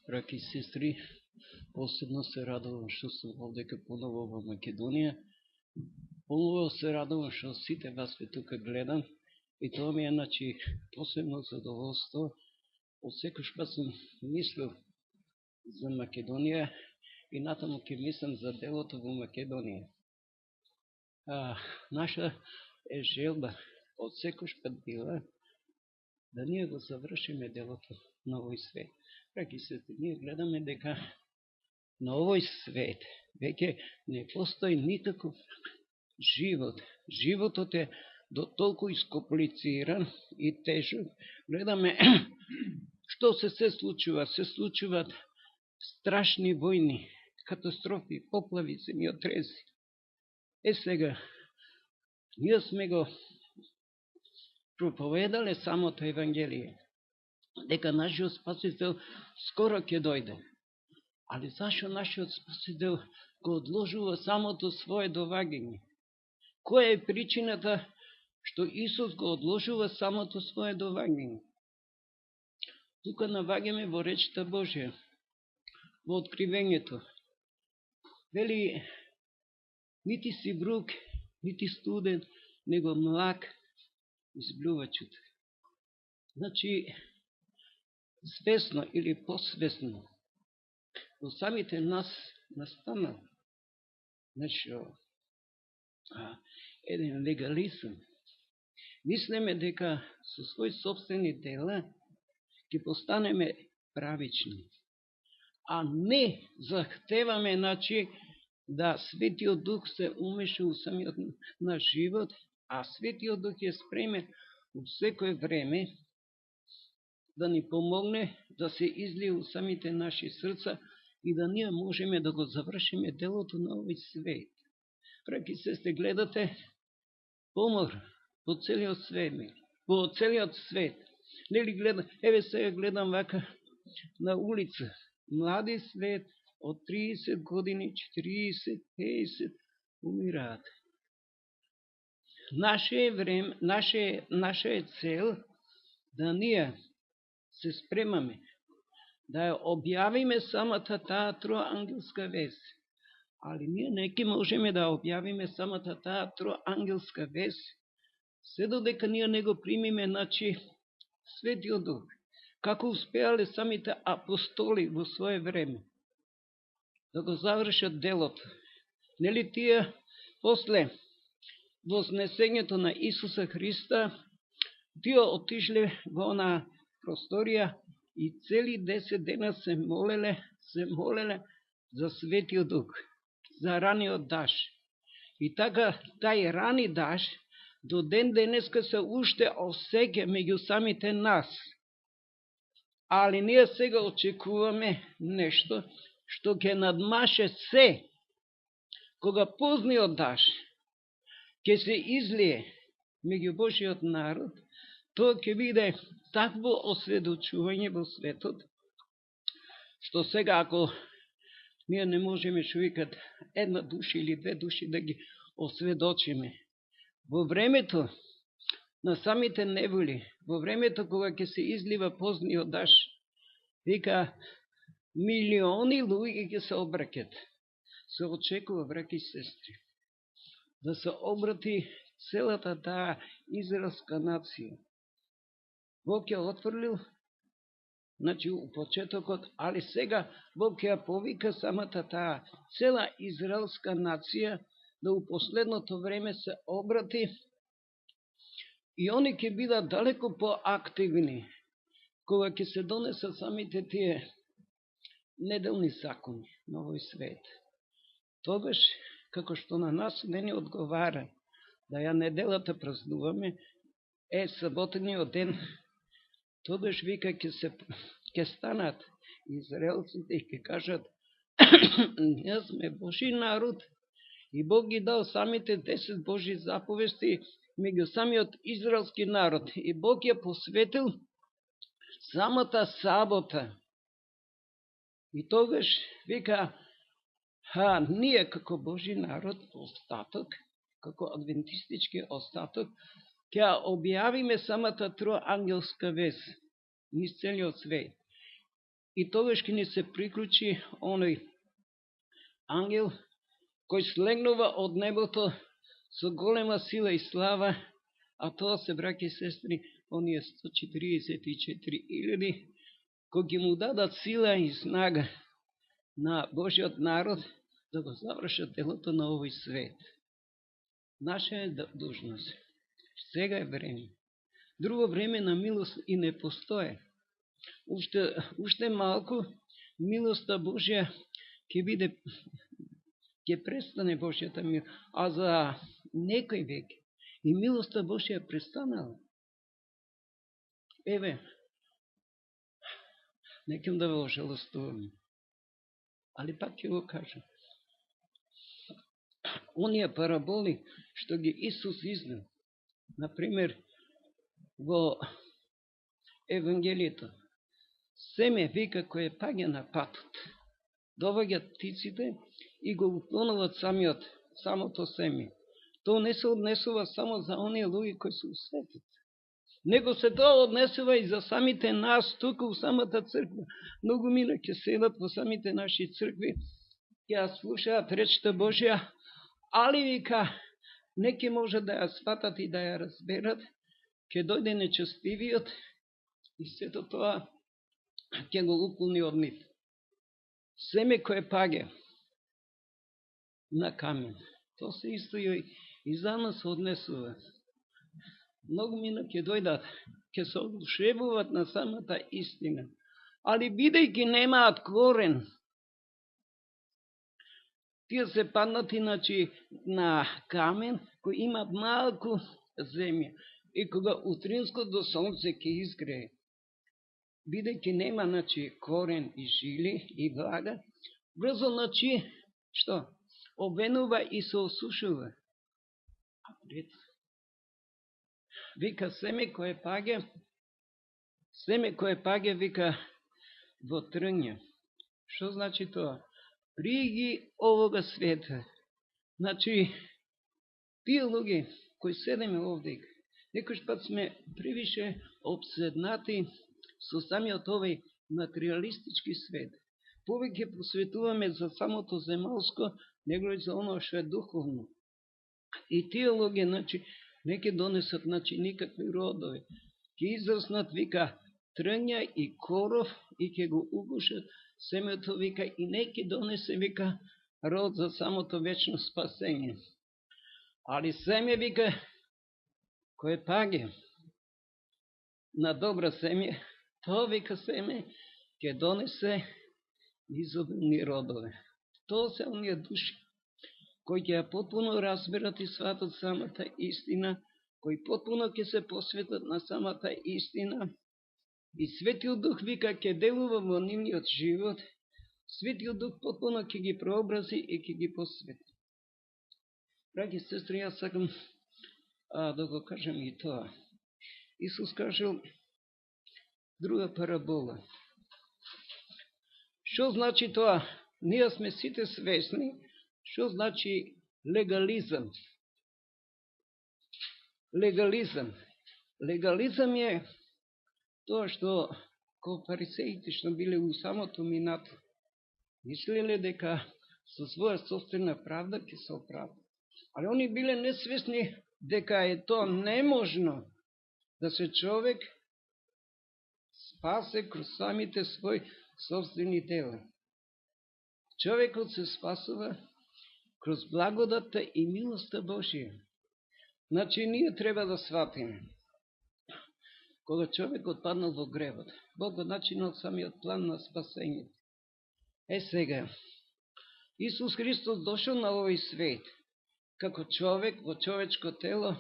Браки и сестри, посебно се радувам што сум овдека поново во Македонија. Поново се радувам што сите вас ве тука гледам и тоа ми е посебно задоволство. Од секој пат сум мислил за Македонија и натаму ќе мислам за делото во Македонија. Наша желба од секој пат била да ние го завршиме делото на овој свет. Браки се, ние гледаме дека на овој свет веќе не постои никаков живот. Животот е до толку искомплициран и тежок. Гледаме што се случува. Се случуваат страшни војни, катастрофи, поплави, земјотреси. Сега, ние сме го проповедале самото Евангелие, дека нашиот Спасител скоро ќе дојде. Али зашо нашиот Спасител го одложува самото свое доваѓање? Која е причината што Исус го одложува самото свое доваѓање? Тука наваѓаме во речта Божја, во откривењето. Вели, нити си вруг, нити студен, него млак изблювачот. Значи, свесно или посвесно, во самите нас настана еден легализм. Мислиме дека со своји собствени дела ќе постанеме правични, а не захтеваме да Светиот Дух се умеша у самиот наш живот, а Светиот Дух е спремен у секој време да ни помогне да се излие у самите наши срца и да ние можеме да го завршиме делото на овој свет. Браки сестри, гледате помор во целиот свет. Нели гледам, еве сега гледам вака на улица, млади свет од 30 години, 40, 50 умираат. Наша е цел да ние се спремаме да ја објавиме самата таа троангелска вест. Али ние не ќе можеме да објавиме самата таа троангелска вест се додека ние не го примиме Светиот Дух. Како успеале самите апостоли во свое време да го завршат делото. Нели тие после вознесењето на Исуса Христа, тие отишле во она просторија и цели 10 дена се молеле за Светиот Дух, за раниот даж. И така, тај рани даж до ден денеска се уште осеќа меѓу самите нас. Али ние сега очекуваме нешто што ќе надмаше се. Кога позниот даж ќе се излие меѓу Божиот народ, тоа ќе биде такво осведочување во светот, што сега ако ние не можеме што викат една душа или две души да ги осведочиме, во времето на самите неволи, во времето кога ќе се излива позниот даж, вика милиони луѓе ќе се обраќат. Се очекува, браки и сестри, да се обрати целата таа израелска нација. Бог ја отфрлил, у почетокот, али сега Бог ја повика самата таа цела израелска нација да у последното време се обрати и они ќе бидат далеко поактивни кога ќе се донесат самите тие неделни закони на овој свет. Тогаш, како што на нас не ни одговара да ја неделата празнуваме, саботниот ден, тогаш вика ќе станат израелците и ќе кажат ние сме Божи народ и Бог ги дал самите 10 Божи заповести меѓу самиот израелски народ. И Бог ја посветил самата сабота. И тогаш вика, ние како Божи народ, остаток, како адвентистички остаток, ќе објавиме самата троангелска вест низ целиот свет. и тогаш ќе ни се приклучи оној ангел кој слегнува од небото со голема сила и слава, а тоа се, браќи и сестри, оние 144.000, кој ги му дадат сила и снага на Божиот народ да го завршат делото на овој свет. Наша е должност. Сега е време. Друго време на милост и не постоje. Уште малку милоста Божја ќе престане Божјата милост, а за некој век и милоста Божја престанала. Еве, некам да ве ожалостувам, али пак ќе го кажам. Оние параболи што ги Исус изнел, например, во Евангелието, семе вика кој паѓа на патот, доваѓат птиците и го уклонуват самото семе. Тоа не се однесува само за оние луѓе кои се усветат, него се тоа однесува и за самите нас тука у самата црква. Многу мина ќе седат во самите наши цркви, ќе ја слушаат речта Божја, али вика не ќе може да ја сватат и да ја разберат, ќе дојде нечестивиот и сето тоа ќе го уклони од нив. Семе кое паѓа на камен, тоа се исто и за нас однесува. Многу мина ќе дојдат, ќе се одушевуваат на самата истина, али бидејќи немаат корен, тие се паднати на камен кој има малку земја и кога утринското сонце ќе изгрее, бидејќи нема корен и жили и влага, брзо што? Обвенува и се осушува. А пред вика семе кое паѓа вика во трња. Што значи тоа? Приги овога света. Тие луѓе кои седеме овде, некојш пат сме превише обседнати со самиот овој материалистички свет. Повеќе посветуваме за самото земалско, него и за оно што е духовно. И тие луѓе, не ќе донесат, никакви родови. Ќе израснат, вика, трња и коров и ќе го угушат семето, вика, и не ќе донесе, вика, род за самото вечно спасење. Али семе, вика, кое паѓа на добра семе, тоа, вика, семе ќе донесе изобилни родове. Тоа се оние души кои ќе ја потпуно разберат и сватат самата истина, кои потпуно ќе се посветат на самата истина, и Светиот Дух, вика, ќе делува во нивниот живот, Светиот Дух потпуно ќе ги преобрази и ќе ги посвети. Браќи и сестри, јас сакам да го кажем и тоа. Исус кажал друга парабола. Што значи тоа? Ние сме сите свесни што значи легализам. Легализам е тоа што фарисеите што биле у самото минато, мислеле дека со своја собствена правда ќе се оправдат. Али они биле несвесни дека е тоа неможно да се човек спасе кроз самите своји собствени дела. Човекот се спасува кроз благодата и милоста Божија. Ние треба да сватиме. Кога човекот паднал во гревот, Бог го начинал самиот план на спасењето. Сега, Исус Христос дошол на овој свет како човек во човечко тело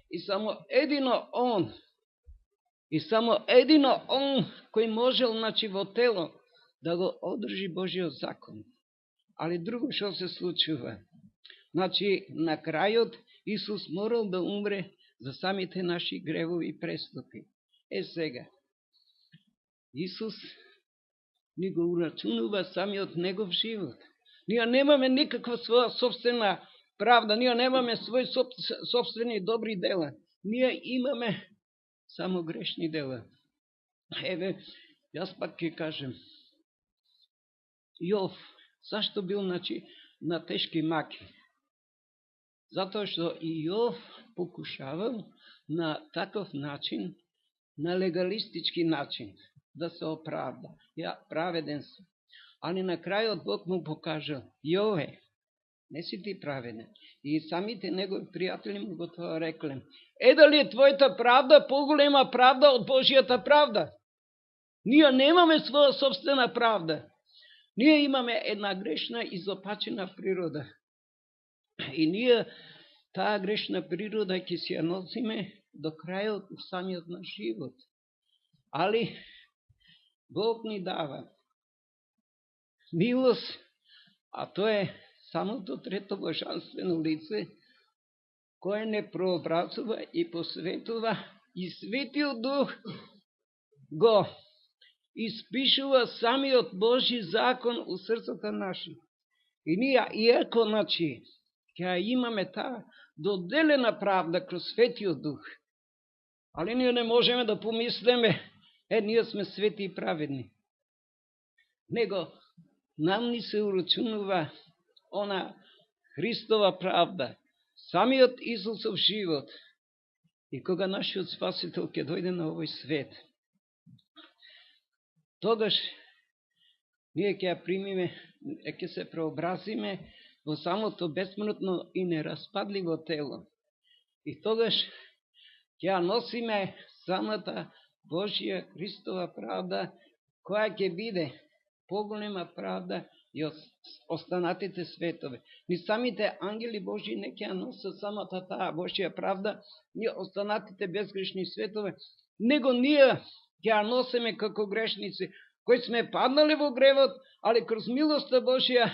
и само едино Он кој можел, во тело да го одржи Божиот закон. Али друго што се случува? На крајот Исус морал да умре за самите наши гревови и престапи. Сега, Исус ни го урачунува самиот негов живот. Ние немаме никаква своја собствена правда, ние немаме своји собствени добри дела. Ние имаме само грешни дела. Јас пак ќе кажем, Јов, зашто бил на тешки маки? Затоа што и Јов покушавал на таков начин, на легалистички начин, да се оправда. Ја праведен сум. Али на крајот Бог му покажал: Јове, не си ти праведен. И самите негови пријатели му го тоа рекле: дали е твојата правда поголема правда од Божијата правда? Ние немаме своја собствена правда. Ние имаме една грешна и изопачена природа. И ние таа грешна природа ќе си ја носиме до крајот у самиот наш живот. Али Бог ни дава милост, а тоа е самото трето божествено лице, кое не прообразува и посветува, и Светиот Дух го испишува самиот Божи закон у срцата наши. И ние, иако, ќе имаме таа доделена правда кроз Светиот Дух, али ние не можеме да помислиме: ние сме свети и праведни. Него нам ни се урачунува она Христова правда, самиот Исусов живот. И кога нашиот Спасител ќе дојде на овој свет, тогаш ние ќе ја примиме, ќе се преобразиме во самото бесмртно и нераспадливо тело. И тогаш ќе ја носиме самата Божија Христова правда, која ќе биде поголема правда и од останатите светове. Ни самите ангели Божии не ќе ја носат самата таа Божија правда, ни останатите безгрешни светове, него ние ќе ја носиме како грешници, кои сме паднали во гревот, али кроз милоста Божија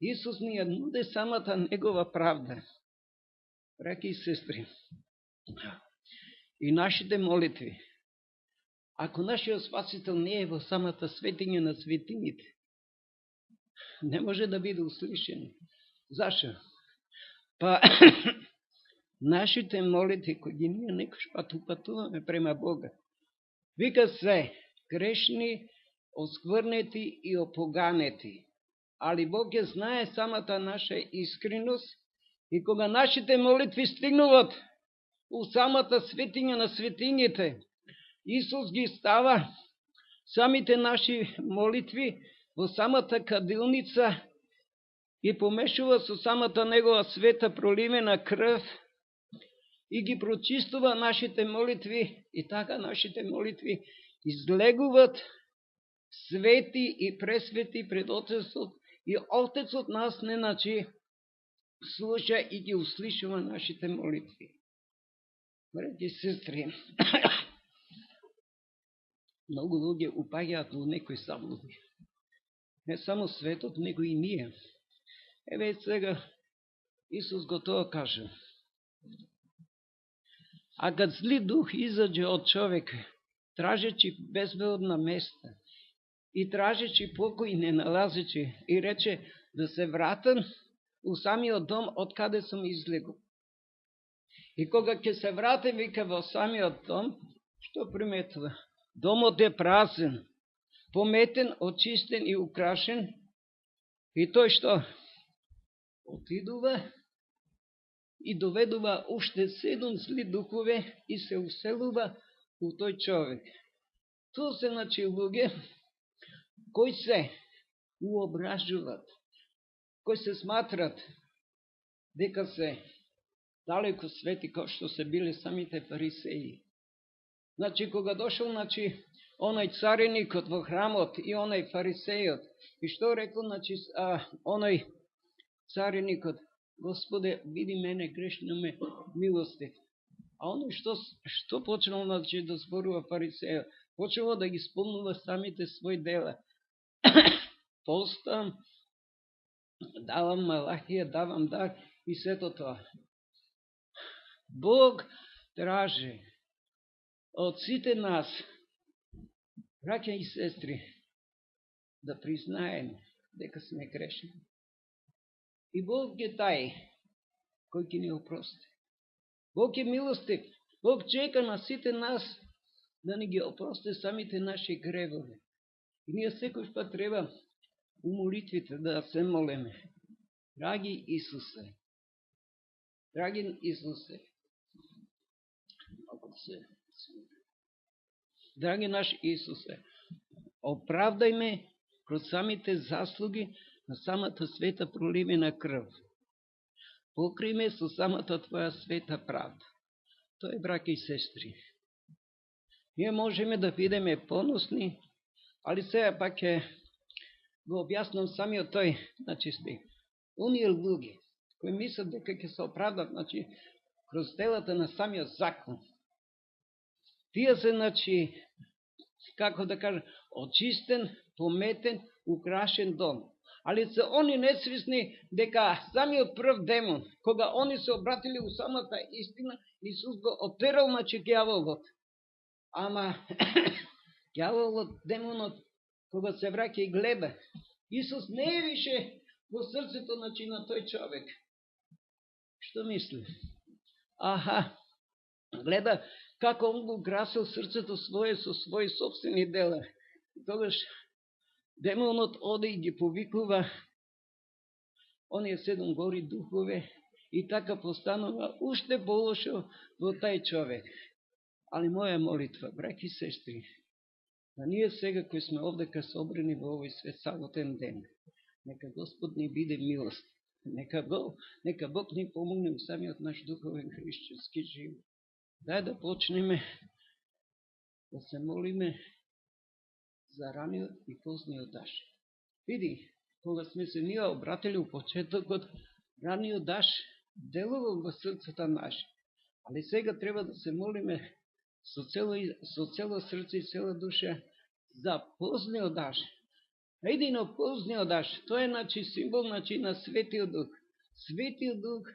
Исус ни ја нуди самата Негова правда. Браќи и сестри, и нашите молитви, ако нашиот Спасител не е во самата светиња на светињите, не може да биде услишен. Зашо? Па, нашите молитви, кои ги ние некој пат упатуваме према Бога, вика се грешни, оскврнети и опоганети. Али Бог ја знае самата наша искреност, и кога нашите молитви стигнуват у самата светиња на светињите, Исус ги става самите наши молитви во самата кадилница и помешува со самата Негова света проливена крв и ги прочистува нашите молитви, и така нашите молитви излегуват свети и пресвети пред Отецот, и Отецот нас не слуша и ги услишува нашите молитви. Браќи и сестри, многу луѓе упаѓаат во некои заблуди. Не само светот, него и ние. Еве сега Исус го тоа кажа: а кад зли дух изаđe од човек, тражечи безбедна места и тражечи покој не налазечи, и рече да се вратам у самиот дом од каде сум излегол. И кога ќе се врати, вика, во самиот дом, што приметува? Домот е празен, пометен, очистен и украшен, и тој што? Отидува и доведува уште 7 зли духове и се уселува у тој човек. Тоа се луѓе кои се уображуваат, кои се сматрат дека се далеко свети, кои што се били самите фарисеи. Кога дошол, оној цареникот во храмот и оној фарисејот, и што рекол, оној цареникот: Господе, види мене грешно ме милости. А оној што почнал да зборува фарисејот? Почнал да ги спомнува самите своји дела. Постам, давам малахија, давам дар и сето тоа. Бог тражи од сите нас, браќа и сестри, да признаеме дека сме грешни. И Бог е тај кој ќе ни опрости. Бог е милостив. Бог чека на сите нас да ни ги опрости самите наши гревови. И ние секој пат треба у молитвите да се молиме. Драги Исусе, драги наш Исусе, оправдај ме кроз самите заслуги на самата света проливена крв. Покри ме со самата Твоја света правда. Тоа браќи и сестри. Ние можеме да бидеме поносни, али сега пак ќе го објаснам самиот тој, стих. Оние луѓе кои мислат дека ќе се оправдат, кроз делата на самиот закон. Тие се, како да кажа, очистен, пометен, украшен дом. Али се они несвесни дека самиот прв демон, кога они се обратили у самата истина, Исус го отерал ѓаволот. Ама ѓаволот, демонот, кога се враќа и гледа, Исус не е више во срцето на тој човек. Што мисли? Гледа како он го украсил срцето свое со своји собствени дела. Тогаш демонот оде и ги повикува оние 7 гори духове и така постанува уште полошо во тај човек. Али моја молитва, браќи и сестри, да ние сега кои сме овдека собрани во овој свет саботен ден, нека Господ ни биде милост, нека Бог ни помогне у самиот наш духовен христијански живот. Дај да почнеме да се молиме за раниот и позниот даж. Види, кога сме се ние обратили у почетокот, раниот даж делувал во срцата наше. Али сега треба да се молиме со цело срце и цела душа за позниот даж. Едино позниот даж, тоа е символ на Светиот Дух. Светиот Дух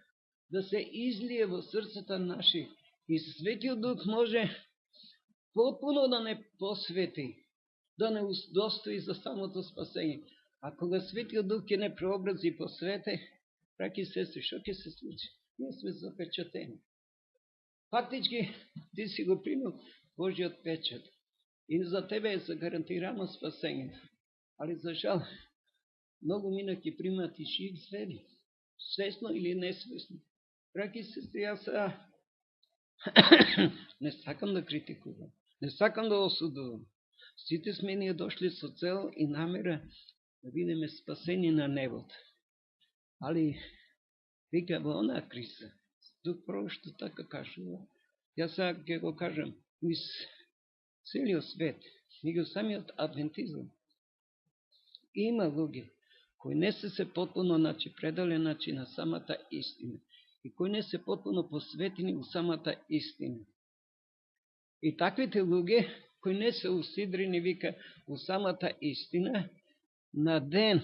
да се излие во срцата наши. И Светиот Дух може потпуно да не посвети, да не удостои за самото спасение. А кога Светиот Дух ќе не преобрази и посвете, браќи и сестри, што ќе се случи? Ние сме запечатени. Фактички, ти си го примил Божиот печат. И за тебе е загарантирано спасението. Али за жал, многу мина ќе примат и жив звери. Свесно или несвесно. Браќи и сестри, јас не сакам да критикувам. Не сакам да осудувам. Сите сме ние дошли со цел и намера да бидеме спасени на небото. Али, вика во онаа криза, Дух Пророк така кажува. Јас сега ќе го кажам, низ целиот свет, меѓу самиот адвентизам, има луѓе кои не се потпуно предале на самата истина и кои не се потпуно посветени у самата истина. И таквите луѓе кои не се усидрени, вика, у самата истина, на ден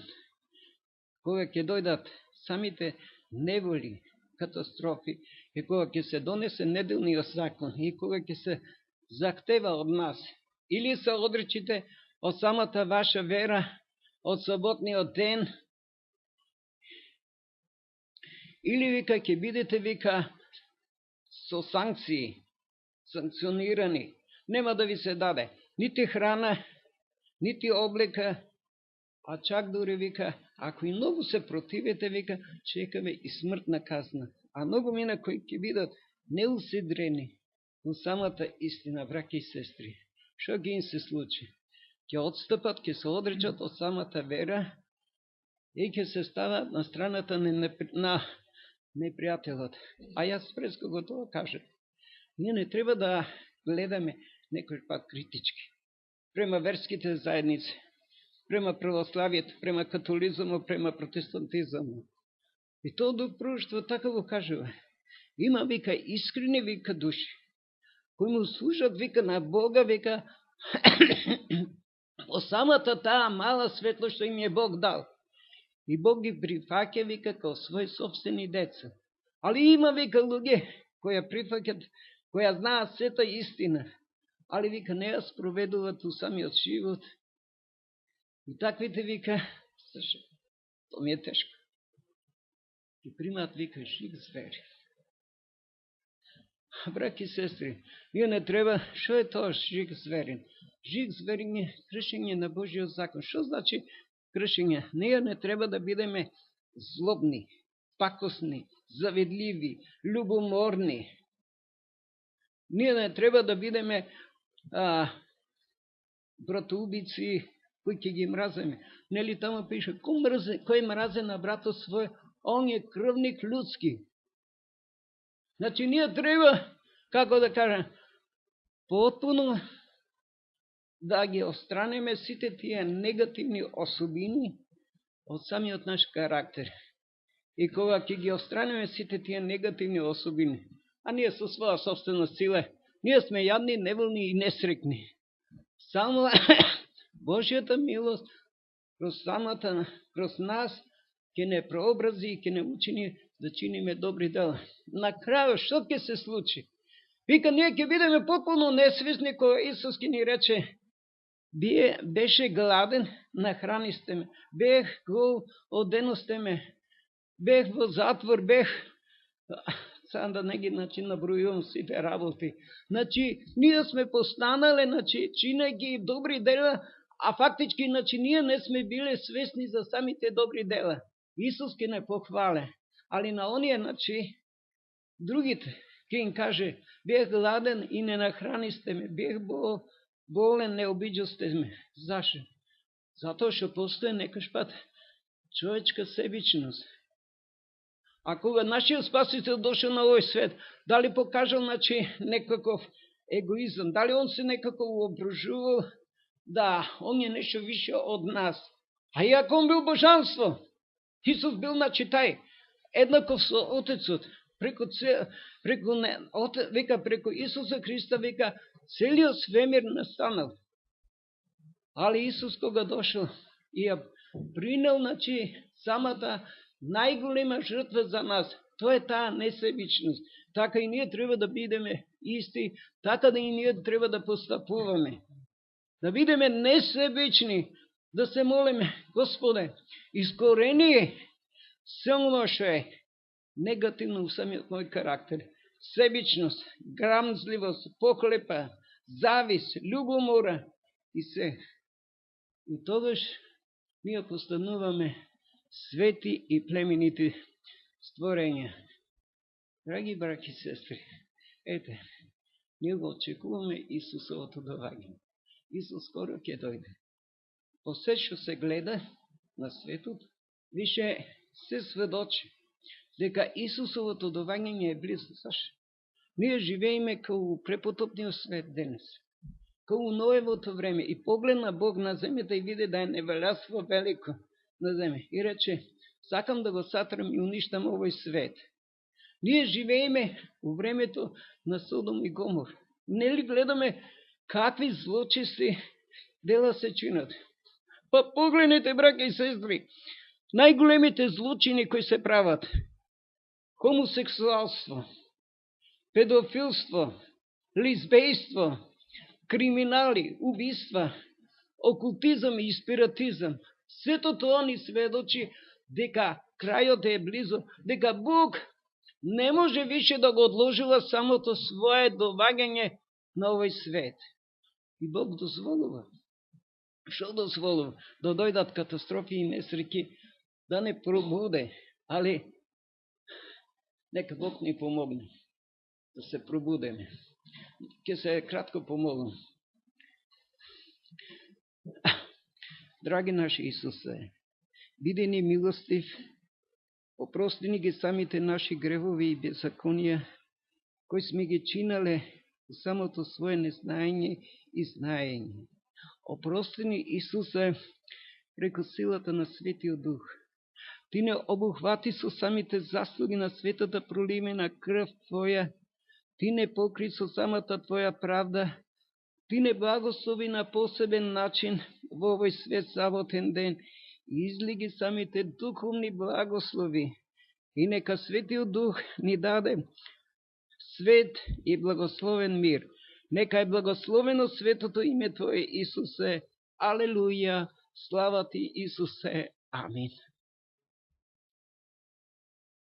кога ќе дојдат самите неволи, катастрофи, и кога ќе се донесе неделниот закон, и кога ќе се захтева од нас, или се одречите од самата ваша вера, од саботниот ден, или, вика, ќе бидете, вика, со санкционирани, нема да ви се даде нити храна, нити облека, а чак дури, вика, ако и многу се противите, вика, чекаме и смртна казна. А многу мина кои ќе бидат неусидрени во самата истина, браќи и сестри. Што ги им се случи? Ќе отстъпат, ќе се одречат од самата вера и ќе се стават на страната на непријателот. А јас преско го тоа кажем. Ние не треба да гледаме некој пат критички према верските заедници, према православието, према католизмот, према протестантизмот. И тоа Дух Пророк така го кажува. Има, вика, искрени, вика, души, кои му служат, вика, на Бога, вика, о самата таа мала светло што им е Бог дал. И Бог ги прифаќа, вика, као своји собствени деца. Али има, вика, луѓе кои ја прифаќат, кои ја знаат сета истина, али, вика, не ја спроведуваат у самиот живот. И таквите, вика, тоа ми е тешко, и примаат, вика, жив звери. Браќи и сестри, ние не треба, што е тоа жив зверин? Жив зверин е кршење на Божиот закон. Што значи кршење. Ние не треба да бидеме злобни, пакосни, завидливи, љубоморни. Ние не треба да бидеме братоубици кои ќе ги мразиме. Нели тамо пише, кој мразе на брато свој, он е крвник людски. Значи ние треба, како да кажем, потpuno да ги отстраниме сите тие негативни особини од самиот наш карактер. И кога ќе ги отстраниме сите тие негативни особини, а ние со своја собствена сила, ние сме јадни, неволни и несрекни. Само Божјата милост кроз нас ќе не прообрази и ќе не учини да чиниме добри дела. На крајот, што ќе се случи? Вика, ние ќе бидеме потpuno несвесни, кога Исус ќе ни рече, беше гладен, нахранисте ме, бех гол, оденосте ме, бех во затвор, бех... Сам да не ги набројувам сите работи. Значи, ние сме постанале, чинејќи добри дела, а фактички, ние не сме биле свесни за самите добри дела. Исус ќе не похвале. Али на оние, другите, ќе им каже, бех гладен и не нахранисте ме, бех болен, не обиđосте ме. Зашо? Затоа што постои некој пат човечка себичност. А кога нашиот Спасител дошол на овој свет, дали покажал, некаков егоизам, дали он се некако воображувал, да, он е нешто више од нас. А иако он бил божанство, Исус бил, тај, еднаков со Отецот, преку Исуса Христа, вика, целиот свемир настанал. Али Исус кога дошол и ја принел, самата најголема жртва за нас, тоа е таа несебичност. Така и ние треба да бидеме исти, така да и ние треба да постапуваме. Да бидеме несебични, да се молиме, Господе, искорени се оно што е негативно у самиот мој карактер. Себичност, грамзливост, похлепа, завис, љубомора и се. И тогаш ние постануваме свети и племенити створенја. Драги браќи и сестри, ете, ние го очекуваме Исусовото доаѓање. Исус скоро ќе дојде. По се што се гледа на светот, више се сведочи дека Исусовото доаѓање е близо. Зашто? Ние живееме као препотопниот свет денес, као Ноевото време, и погледна Бог на земјата и виде да е невелјаство велико на земја. И рече, сакам да го сатрам и уништам овој свет. Ние живееме во времето на Содом и Гомор. Нели гледаме какви злочисти дела се чинат? Па погледнете, браќа и сестри, најголемите злочини кои се прават: хомосексуалство, педофилство, лесбејство, криминали, убиства, окултизам и спиритизам. Сето тоа ни сведочи дека крајот е близо, дека Бог не може више да го одложува самото свое доваѓање на овој свет. И Бог дозволува. Што дозволува? Да дојдат катастрофи и несреќи, да не пробуде. Али, нека Бог ни помогне да се пробудеме. Ке се кратко помолам. Драги наши Исусе, биди ни милостив, опрости ни ги самите наши гревови и беззаконија, кои сме ги чинале самото свое незнаење и знаење. Опрости ни, Исусе, преку силата на Светиот Дух. Ти не обухвати со самите заслуги на светата проливена крв Твоја, Ти не покри со самата Твоја правда, Ти не благослови на посебен начин во овој свет саботен ден и излиги самите духовни благослови. И нека Светиот Дух ни даде свет и благословен мир. Нека е благословено светото име Твое, Исусе. Алелуја. Слава Ти, Исусе. Амин.